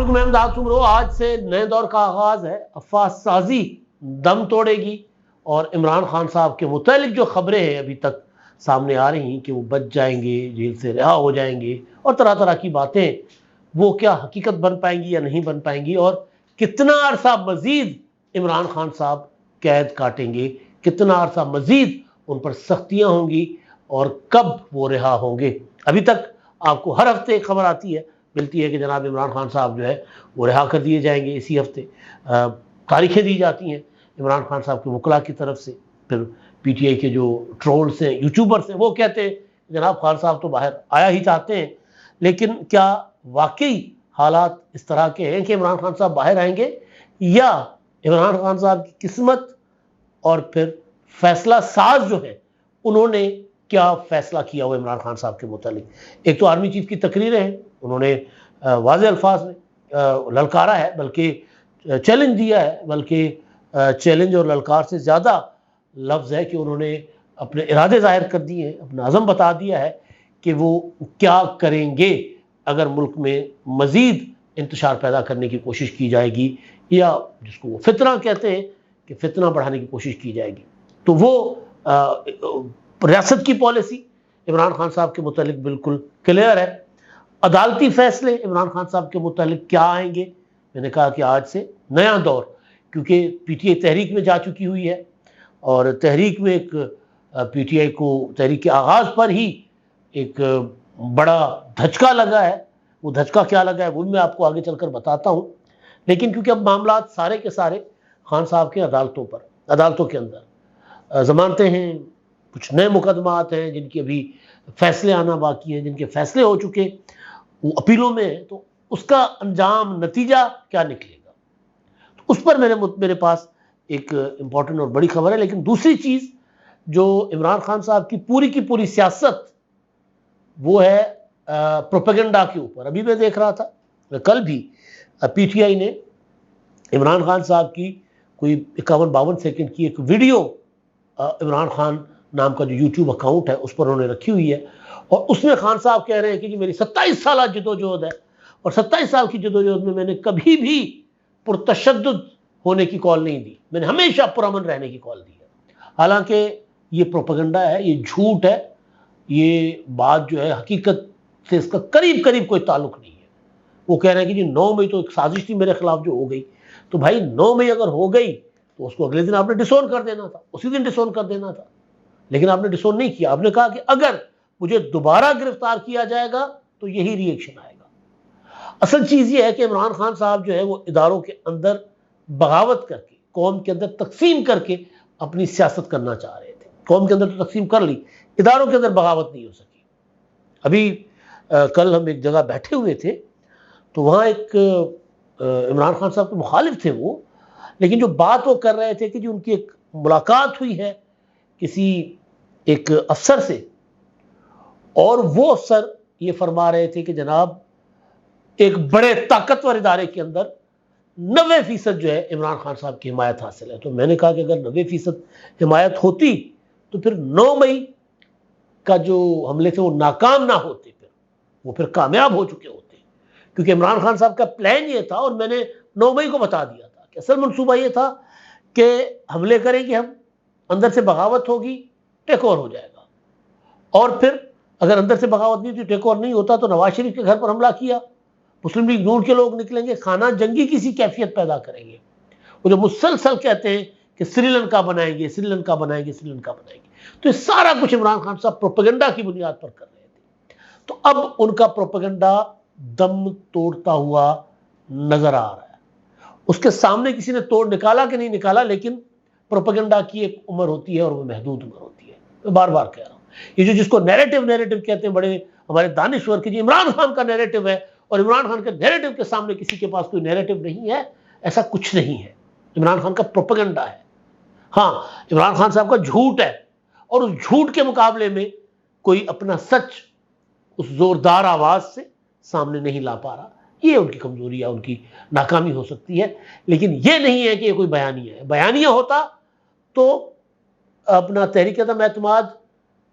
अस्सलाम वालेकुम, मैं इमदाद सुमरो। आज से नए दौर का आगाज़ है। अफवाह साजी दम तोड़ेगी और इमरान खान साहब के मुतालिक जो खबरें हैं अभी तक सामने आ रही हैं कि वो बच जाएंगे, जेल से रिहा हो जाएंगे और तरह तरह की बातें, वो क्या हकीकत बन पाएंगी या नहीं बन पाएंगी, और कितना अरसा मजीद इमरान खान साहब कैद काटेंगे, कितना अरसा मजीद उन पर सख्तियाँ होंगी और कब वो रिहा होंगे। अभी तक आपको हर हफ्ते खबर आती है, मिलती है कि जनाब इमरान खान साहब जो है वो रिहा कर दिए जाएंगे इसी हफ्ते। तारीखें दी जाती हैं इमरान खान साहब के वकला की तरफ से। फिर पीटीआई के जो ट्रोल्स हैं, यूट्यूबर्स हैं, वो कहते हैं जनाब खान साहब तो बाहर आया ही चाहते हैं, लेकिन क्या वाकई हालात इस तरह के हैं कि इमरान खान साहब बाहर आएंगे, या इमरान खान साहब की किस्मत और फिर फैसला साज जो है उन्होंने क्या फैसला किया हुआ इमरान खान साहब के मुतालिक। एक तो आर्मी चीफ की तकरीरें हैं, उन्होंने वाज़ेह अल्फाज में ललकारा है, बल्कि चैलेंज दिया है, बल्कि चैलेंज और ललकार से ज़्यादा लफ्ज़ है कि उन्होंने अपने इरादे ज़ाहिर कर दिए हैं, अपना अज़म बता दिया है कि वो क्या करेंगे अगर मुल्क में मज़ीद इंतशार पैदा करने की कोशिश की जाएगी, या जिसको वो फितना कहते हैं कि फितना बढ़ाने की कोशिश की जाएगी। तो वो रियासत की पॉलिसी इमरान खान साहब के मुतालिक बिल्कुल क्लियर है। अदालती फैसले इमरान खान साहब के मुतालिक क्या आएंगे, मैंने कहा कि आज से नया दौर, क्योंकि पीटीआई तहरीक में जा चुकी हुई है और तहरीक में एक पीटीआई को तहरीक के आगाज़ पर ही एक बड़ा धचका लगा है। वो धचका क्या लगा है वो मैं आपको आगे चलकर बताता हूँ, लेकिन क्योंकि अब मामला सारे के सारे खान साहब के अदालतों के अंदर ज़मानतें हैं, कुछ नए मुकदमात हैं जिनके अभी फैसले आना बाकी हैं, जिनके फैसले हो चुके वो अपीलों में है, तो उसका अंजाम नतीजा क्या निकलेगा, तो उस पर मेरे पास एक इम्पॉर्टेंट और बड़ी खबर है। लेकिन दूसरी चीज़ जो इमरान खान साहब की पूरी सियासत, वो है प्रोपेगेंडा के ऊपर। अभी मैं देख रहा था, कल भी पीटीआई ने इमरान खान साहब की कोई 51-52 सेकंड की एक वीडियो इमरान खान नाम का जो यूट्यूब अकाउंट है उस पर उन्होंने रखी हुई है, और उसमें खान साहब कह रहे हैं कि जी मेरी 27 साल जदोजहद है, और 27 साल की जदोजहद में मैंने कभी भी पुरतशद्दुद होने की कॉल नहीं दी, मैंने हमेशा पुरअमन रहने की कॉल दी है। हालांकि ये प्रोपेगेंडा है, ये झूठ है, ये बात जो है हकीकत से इसका करीब कोई ताल्लुक नहीं है। वो कह रहे हैं कि जी 9 मई तो एक साजिश थी मेरे खिलाफ जो हो गई, तो भाई 9 मई अगर हो गई तो उसको अगले दिन आपने डिसोन कर देना था, उसी दिन डिसोन कर देना था, लेकिन आपने डिसोन नहीं किया। आपने कहा कि अगर मुझे दोबारा गिरफ्तार किया जाएगा तो यही रिएक्शन आएगा। असल चीज ये है कि इमरान खान साहब जो है वो इदारों के अंदर बगावत करके, कौम के अंदर तकसीम करके अपनी सियासत करना चाह रहे थे। कौम के अंदर तो तकसीम कर ली, इदारों के अंदर बगावत नहीं हो सकी। अभी कल हम एक जगह बैठे हुए थे, तो वहाँ एक इमरान खान साहब के मुखालिफ थे वो, लेकिन जो बात वो कर रहे थे कि जो उनकी एक मुलाकात हुई है किसी एक अफसर से, और वो अफसर ये फरमा रहे थे कि जनाब एक बड़े ताकतवर इदारे के अंदर 90% जो है इमरान खान साहब की हिमायत हासिल है। तो मैंने कहा कि अगर 90% हिमायत होती तो फिर 9 मई का जो हमले थे वो नाकाम ना होते, फिर वो फिर कामयाब हो चुके होते, क्योंकि इमरान खान साहब का प्लान ये था, और मैंने 9 मई को बता दिया था कि असल मंसूबा ये था कि हमले करेंगे हम, अंदर से बगावत होगी, टेक ओवर हो जाएगा, और फिर अगर अंदर से बगावत नहीं थी, टेक ओवर नहीं होता, तो नवाज शरीफ के घर पर हमला किया, मुस्लिम लीग नून के लोग निकलेंगे, खाना जंगी किसी कैफियत पैदा करेंगे। वो जो मुसलसल कहते हैं कि श्रीलंका बनाएंगे, तो ये सारा कुछ इमरान खान साहब प्रोपेगेंडा की बुनियाद पर कर रहे थे। तो अब उनका प्रोपेगेंडा दम तोड़ता हुआ नजर आ रहा है। उसके सामने किसी ने तोड़ निकाला कि नहीं निकाला, लेकिन प्रोपेगेंडा की एक उम्र होती है और वो महदूद उम्र होती है। मैं बार बार कह रहा हूँ, ये जो जिसको नैरेटिव कहते हैं बड़े हमारे दानिश्वर की, जी इमरान खान का नैरेटिव है, और इमरान खान के नैरेटिव के सामने किसी के पास कोई नैरेटिव नहीं है, ऐसा कुछ नहीं है। इमरान खान का प्रोपेगेंडा है। हाँ, इमरान खान साहब का झूठ है, और उस झूठ के मुकाबले में कोई अपना सच उस जोरदार आवाज से सामने नहीं ला पा रहा। ये उनकी कमजोरी या उनकी नाकामी हो सकती है, लेकिन ये नहीं है कि ये कोई बयानिया है। बयानिया होता तो अपना तहरीक-ए-एतमाद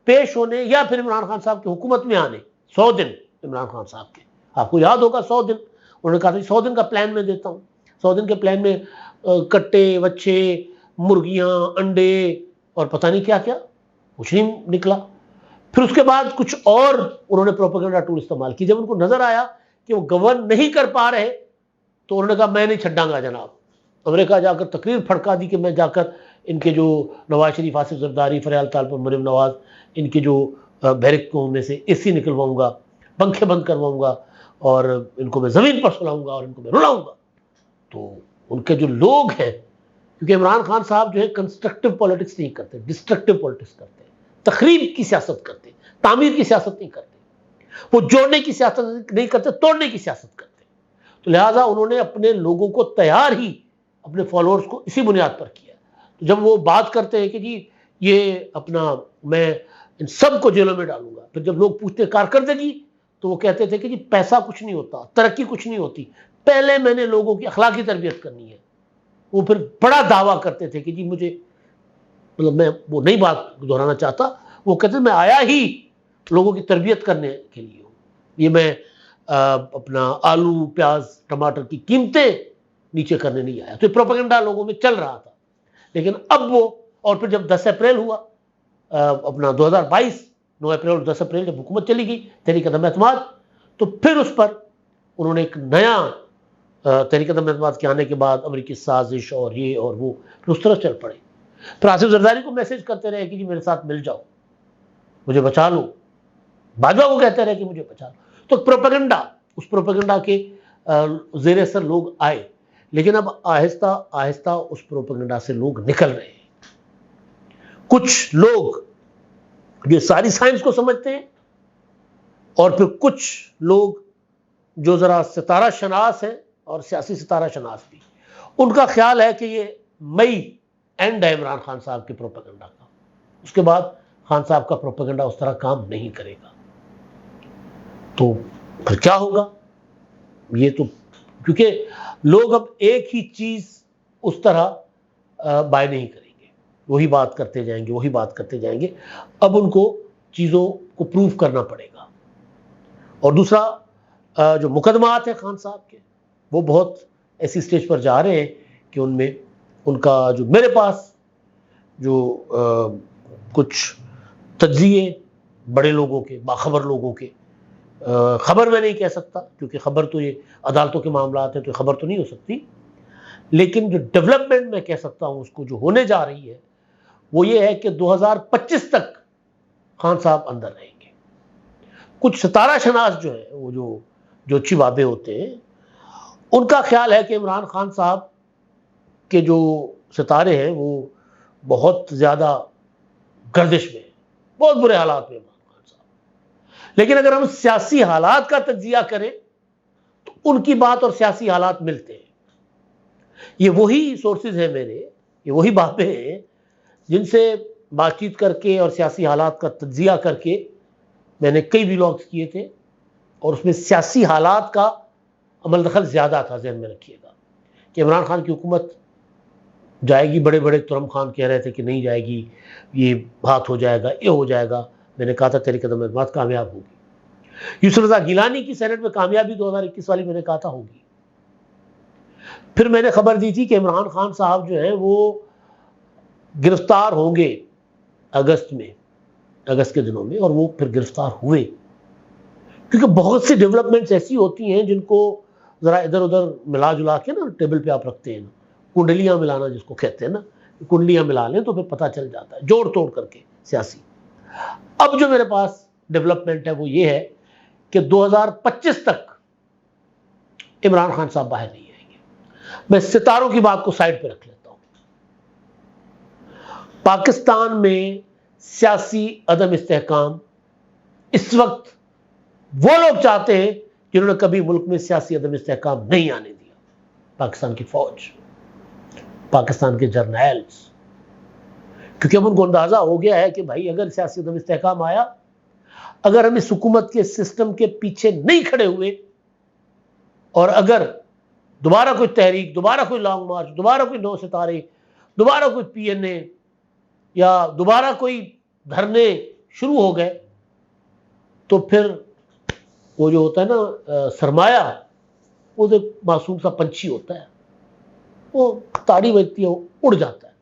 पेश होने या फिर इमरान खान साहब की हुकूमत में आने 100 दिन, इमरान खान साहब के, आपको याद होगा 100 दिन उन्होंने कहा था 100 दिन का प्लान मैं देता हूँ, 100 दिन के प्लान में कट्टे, बच्चे, मुर्गियां, अंडे और पता नहीं क्या क्या, कुछ नहीं निकला। फिर उसके बाद कुछ और उन्होंने प्रोपेगेंडा टूल इस्तेमाल की। जब उनको नजर आया कि वो गवर्न नहीं कर पा रहे तो उन्होंने कहा मैं नहीं छड्डांगा जनाब। अमेरिका जाकर तकरीर फड़का दी कि मैं जाकर इनके जो नवाज शरीफ, आसिफ जरदारी, फरयाल तालपुर, मरीम नवाज, इनके जो बैरकों में से एसी निकलवाऊंगा, पंखे बंद करवाऊंगा और इनको मैं ज़मीन पर सुलाऊंगा और इनको मैं रुलाऊंगा। तो उनके जो लोग हैं, क्योंकि इमरान खान साहब जो है कंस्ट्रक्टिव पॉलिटिक्स नहीं करते, डिस्ट्रक्टिव पॉलिटिक्स करते हैं, तखरीब की सियासत करते हैं, तामीर की सियासत नहीं करते, वो जोड़ने की सियासत नहीं करते, तोड़ने की सियासत करते। तो लिहाजा उन्होंने अपने लोगों को तैयार ही अपने फॉलोअर्स को इसी बुनियाद पर किया। तो जब वो बात करते हैं कि जी ये अपना मैं इन सबको जेलों में डालूंगा, फिर जब लोग पूछते कारकर्दगी तो वो कहते थे कि जी पैसा कुछ नहीं होता, तरक्की कुछ नहीं होती, पहले मैंने लोगों की अखलाकी तरबियत करनी है। वो फिर बड़ा दावा करते थे कि जी मुझे, मतलब मैं वो नई बात दोहराना चाहता, वो कहते थे मैं आया ही लोगों की तरबियत करने के लिए हूँ, ये मैं अपना आलू, प्याज, टमाटर की कीमतें नीचे करने नहीं आया। तो प्रोपेगेंडा लोगों में चल रहा था। लेकिन अब वो, और फिर जब 10 अप्रैल हुआ अपना 2022, 9 अप्रैल और 10 अप्रैल जब हुकूमत चली गई तहरीक अदम एतमाद, तो फिर उस पर उन्होंने एक नया तहरीक अदम एतमाद के आने के बाद अमरीकी साजिश और ये और वो, फिर उस तरह चल पड़े। फिर आसिफ जरदारी को मैसेज करते रहे कि जी मेरे साथ मिल जाओ, मुझे बचा लो, बाजवा को कहते रहे कि मुझे बचा लो। तो प्रोपेगेंडा, उस प्रोपेगेंडा के जेर असर लोग आए, लेकिन अब आहिस्ता आहिस्ता उस प्रोपेगेंडा से लोग निकल रहे हैं। कुछ लोग जो सारी साइंस को समझते हैं और फिर कुछ लोग जो जरा सितारा शनास है और सियासी सितारा शनास भी, उनका ख्याल है कि ये मई एंड है इमरान खान साहब के प्रोपेगेंडा का, उसके बाद खान साहब का प्रोपेगेंडा उस तरह काम नहीं करेगा। तो फिर क्या होगा ये तो, क्योंकि लोग अब एक ही चीज उस तरह बाय नहीं करेंगे, वही बात करते जाएंगे, वही बात करते जाएंगे। अब उनको चीजों को प्रूव करना पड़ेगा। और दूसरा जो मुकदमात है खान साहब के, वो बहुत ऐसी स्टेज पर जा रहे हैं कि उनमें उनका जो मेरे पास जो कुछ तज्जिए बड़े लोगों के, बाखबर लोगों के, खबर मैं नहीं कह सकता क्योंकि खबर तो ये अदालतों के मामला हैं, तो खबर तो नहीं हो सकती, लेकिन जो डेवलपमेंट मैं कह सकता हूं उसको जो होने जा रही है वो ये है कि 2025 तक खान साहब अंदर रहेंगे। कुछ सितारा शनास जो है, वो जो अच्छी बातें होते हैं, उनका ख्याल है कि इमरान खान साहब के जो सितारे हैं वो बहुत ज्यादा गर्दिश में, बहुत बुरे हालात में इमरान खान साहब। लेकिन अगर हम सियासी हालात का तज्जिया करें तो उनकी बात और सियासी हालात मिलते हैं। ये वही सोर्सेज हैं मेरे, ये वही बातें हैं जिनसे बातचीत करके और सियासी हालात का तज्जिया करके मैंने कई व्लॉग्स किए थे, और उसमें सियासी हालात का अमल दखल ज़्यादा था। ज़हन में रखिएगा कि इमरान खान की हुकूमत जाएगी, बड़े बड़े तुरम खान कह रहे थे कि नहीं जाएगी, ये बात हो जाएगा, ये हो जाएगा। मैंने कहा था तहरीक अदम एतमाद कामयाब होगी। यूसुफ रज़ा गिलानी की सेनेट में कामयाबी 2021 वाली मैंने कहा था होगी। फिर मैंने खबर दी थी कि इमरान खान साहब जो है वो गिरफ्तार होंगे अगस्त में, अगस्त के दिनों में, और वो फिर गिरफ्तार हुए। क्योंकि बहुत सी डेवलपमेंट्स ऐसी होती हैं जिनको ज़रा इधर उधर मिला जुला के ना टेबल पे आप रखते हैं, कुंडलियाँ मिलाना जिसको कहते हैं ना, कुंडलियाँ मिला लें तो फिर पता चल जाता है, जोड़ तोड़ करके सियासी। अब जो मेरे पास डेवलपमेंट है वो ये है कि 2025 तक इमरान खान साहब बाहर नहीं आएंगे। मैं सितारों की बात को साइड पे रख लेता हूं। पाकिस्तान में सियासी अदम इस्तेहकाम इस वक्त वो लोग चाहते हैं जिन्होंने कभी मुल्क में सियासी अदम इस्तेहकाम नहीं आने दिया। पाकिस्तान की फौज, पाकिस्तान के जर्नैल्स, क्योंकि अब उनको अंदाजा हो गया है कि भाई अगर सियासी अदम इस्तेहकाम आया, अगर हम इस हुकूमत के सिस्टम के पीछे नहीं खड़े हुए और अगर दोबारा कोई तहरीक, दोबारा कोई लॉन्ग मार्च, दोबारा कोई 9 सितारे, दोबारा कोई PNA या दोबारा कोई धरने शुरू हो गए, तो फिर वो जो होता है ना सरमाया, वो एक मासूम सा पंछी होता है, वो ताड़ी बजती है, वो उड़ जाता है।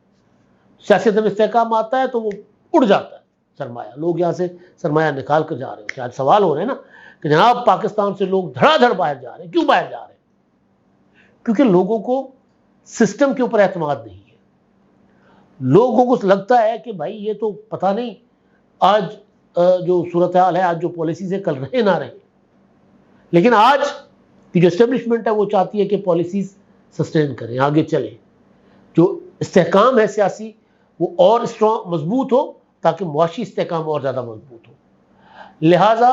सियासत में इस्तेहकाम आता है तो वो उड़ जाता है सरमाया, लोग यहाँ से सरमाया निकाल कर जा रहे होते हैं। आज सवाल हो रहे हैं ना कि जनाब पाकिस्तान से लोग धड़ाधड़ बाहर जा रहे हैं, क्यों बाहर जा रहे हैं? क्योंकि लोगों को सिस्टम के ऊपर एतमाद नहीं है। लोगों को लगता है कि भाई ये तो पता नहीं आज जो सूरत हाल है, आज जो पॉलिसीज है, कल रहे ना रहे। लेकिन आज की जो एस्टेब्लिशमेंट है वो चाहती है कि पॉलिसीज सस्टेन करें, आगे चले, जो इस्तेहकाम है सियासी वो और स्ट्रॉन्ग मजबूत हो, ताकि मुआशी इस्तेहकाम और ज़्यादा मजबूत हो। लिहाजा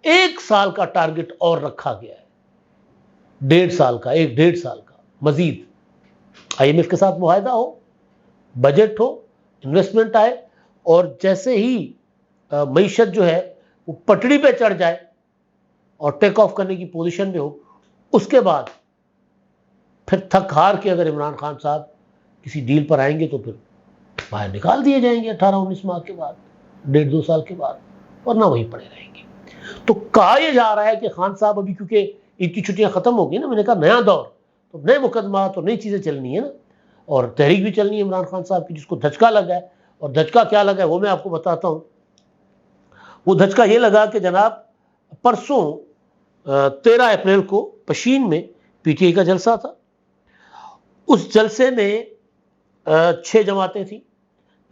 1 साल का टारगेट और रखा गया है, 1.5 साल का, 1.5 साल का मजीद। IMF के साथ मुआहदा हो, बजट हो, इन्वेस्टमेंट आए, और जैसे ही मईशत जो है वो पटड़ी पे चढ़ जाए और टेक ऑफ करने की पोजीशन में हो, उसके बाद फिर थक हार के अगर इमरान खान साहब किसी डील पर आएंगे तो फिर बाहर निकाल दिए जाएंगे 18-19 माह के बाद, 1.5-2 साल के बाद, वरना वहीं पड़े रहेंगे। तो कहा यह जा रहा है कि खान साहब अभी, क्योंकि ईद की छुट्टियां खत्म हो गई ना, मैंने कहा नया दौर, तो नए मुकदमा तो नई चीजें चलनी है ना, और तहरीक भी चलनी है इमरान खान साहब की, जिसको धचका लगा है। और धचका क्या लगा है वो मैं आपको बताता हूं। वो धचका ये लगा कि जनाब परसों 13 अप्रैल को पशीन में PTI का जलसा था। उस जलसे में 6 जमातें थी,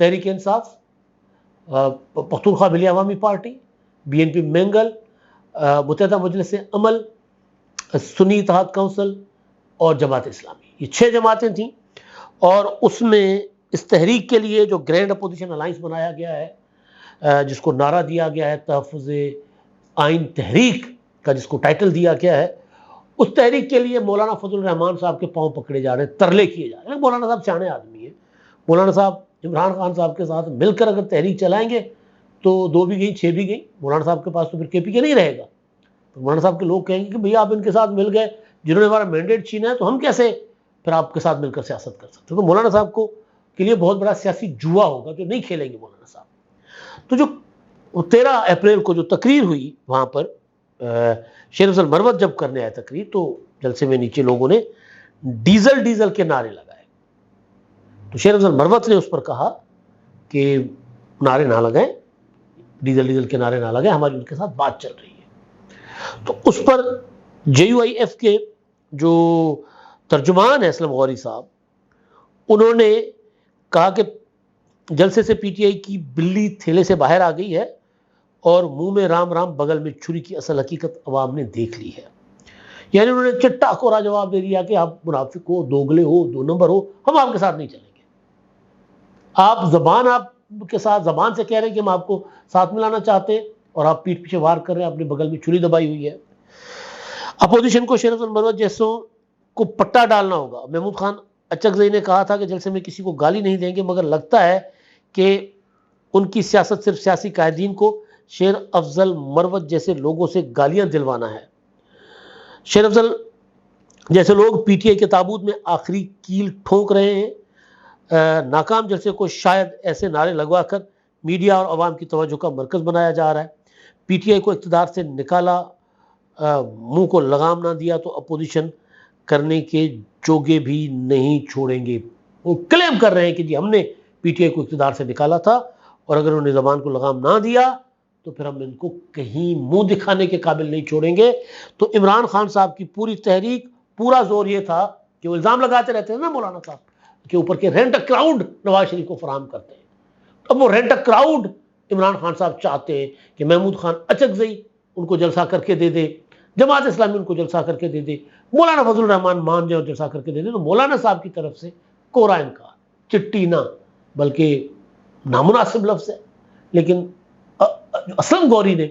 तहरीक इंसाफ, पख्तूनख्वा मिली अवामी पार्टी, BNP मेंगल, मुत्तहिदा मजलिस अमल, सुन्नी इत्तेहाद काउंसिल और जमात इस्लामी। ये 6 जमातें थीं, और उसमें इस तहरीक के लिए जो ग्रैंड अपोजिशन अलाइंस बनाया गया है, जिसको नारा दिया गया है तहफ़्फ़ुज़ आइन तहरीक का, जिसको टाइटल दिया गया है, उस तहरीक के लिए मौलाना फजल रहमान साहब के पांव पकड़े जा रहे हैं, तरले किए जा रहे हैं। मौलाना साहब सियाने आदमी हैं, मौलाना साहब इमरान खान साहब के साथ मिलकर अगर तहरीक चलाएंगे तो 2 भी गई 6 भी गई। मौलाना साहब के पास तो फिर KPK नहीं रहेगा। तो मौलाना साहब के लोग कहेंगे कि भैया आप इनके साथ मिल गए, जिन्होंने हमारा मैंडेट छीना है, तो हम कैसे फिर आपके साथ मिलकर सियासत कर सकते? तो मौलाना साहब को के लिए बहुत बड़ा सियासी जुआ होगा, जो नहीं खेलेंगे मौलाना साहब। तो जो 13 अप्रैल को जो तकरीर हुई वहां पर, शेर अफजल मरवत जब करने आए तकरीर, तो जलसे में नीचे लोगों ने डीजल डीजल के नारे लगाए। तो शेर अफजल मरवत ने उस पर कहा कि नारे ना लगाएं, डीजल डीजल के नारे ना लगाएं, हमारी उनके साथ बात चल रही है। तो उस पर JUIF के जो तर्जुमान है असलम गौरी साहब, उन्होंने कहा कि जलसे से PTI की बिल्ली थैले से बाहर आ गई है और मुंह में राम राम बगल में छुरी की असल हकीकत अवाम ने देख ली है। यानी उन्होंने चिट्टा कोरा जवाब दे दिया कि आप मुनाफिक हो, दोगले हो, 2 नंबर हो, हम आपके साथ नहीं चलेंगे। आप आपके साथ जबान से कह रहे हैं कि हम आपको साथ मिलाना चाहते हैं, और आप पीठ पीछे वार कर रहे हैं, अपने बगल में छुरी दबाई हुई है। अपोजिशन को शेर अफजल मरवत जैसों को पट्टा डालना होगा। महमूद खान अचकज़ई ने कहा था कि जलसे में किसी को गाली नहीं देंगे, मगर लगता है कि उनकी सियासत सिर्फ सियासी कायदीन को शेर अफजल मरवत जैसे लोगों से गालियां दिलवाना है। शेर अफजल जैसे लोग PTI के ताबूत में आखिरी कील ठोक रहे हैं। नाकाम जलसे को शायद ऐसे नारे लगवाकर मीडिया और अवाम की तवज्जो का मरकज़ बनाया जा रहा है। PTI को इक़्तिदार से निकाला, मुंह को लगाम ना दिया तो अपोजिशन करने के जोगे भी नहीं छोड़ेंगे। वो क्लेम कर रहे हैं कि जी हमने PTI को इक़्तिदार से निकाला था, और अगर उन्होंने ज़बान को लगाम ना दिया तो फिर हम इनको कहीं मुंह दिखाने के काबिल नहीं छोड़ेंगे। तो इमरान खान साहब की पूरी तहरीक, पूरा जोर ये था कि वो इल्ज़ाम लगाते रहते हैं ना मौलाना साहब के ऊपर के rent a crowd Nawaz Sharif को फराहम करते हैं। अब वो rent a crowd Imran Khan साहब चाहते हैं कि महमूद खान अचकज़ई उनको जलसा करके दे दे, जमात इस्लामी उनको जलसा करके दे दे, मौलाना फजल रहमान मान जाए और जलसा करके दे दे। तो मौलाना साहब की तरफ से कोरा इनकार, चिट्टी ना बल्कि नामुनासिब लफ्ज़ है। लेकिन असलम गौरी ने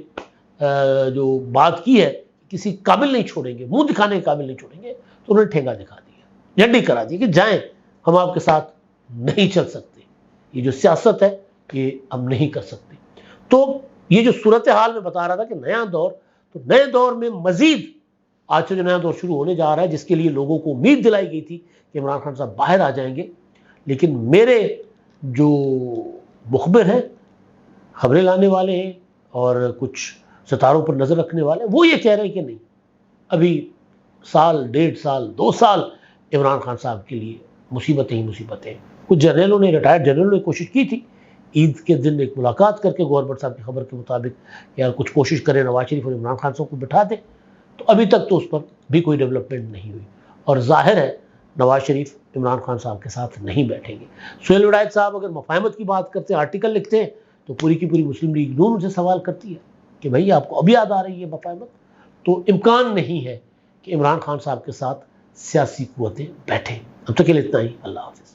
जो बात की है किसी काबिल नहीं छोड़ेंगे, मुंह दिखाने के काबिल नहीं छोड़ेंगे, तो उन्होंने ठेंगा दिखा दिया, झंडी करा दी कि जाएं, हम आपके साथ नहीं चल सकते, ये जो सियासत है ये हम नहीं कर सकते। तो ये जो सूरत हाल में बता रहा था कि नया दौर, तो नए दौर में मजीद आज से जो नया दौर शुरू होने जा रहा है, जिसके लिए लोगों को उम्मीद दिलाई गई थी कि इमरान खान साहब बाहर आ जाएंगे, लेकिन मेरे जो मुखबिर हैं, खबरें लाने वाले हैं और कुछ सितारों पर नज़र रखने वाले, वो ये कह रहे हैं कि नहीं, अभी साल, 1.5 साल, 2 साल इमरान खान साहब के लिए मुसीबतें ही मुसीबतें। कुछ जर्नलों ने, रिटायर्ड जनरलों ने कोशिश की थी ईद के दिन एक मुलाकात करके गवर्नर साहब की खबर के मुताबिक यार कुछ कोशिश करें नवाज शरीफ और इमरान खान साहब को बिठा दें, तो अभी तक तो उस पर भी कोई डेवलपमेंट नहीं हुई और जाहिर है नवाज शरीफ इमरान खान साहब के साथ नहीं बैठेंगे। सुहेल विलायत साहब अगर मफाहमत की बात करते हैं, आर्टिकल लिखते हैं, तो पूरी की पूरी मुस्लिम लीग नून उनसे सवाल करती है कि भाई आपको अभी याद आ रही है मफाहमत? तो इम्कान नहीं है कि इमरान खान साहब के साथ सियासी कुव्वतें बैठें। अब तक के लिए इतना ही। अल्लाह हाफ़िज़।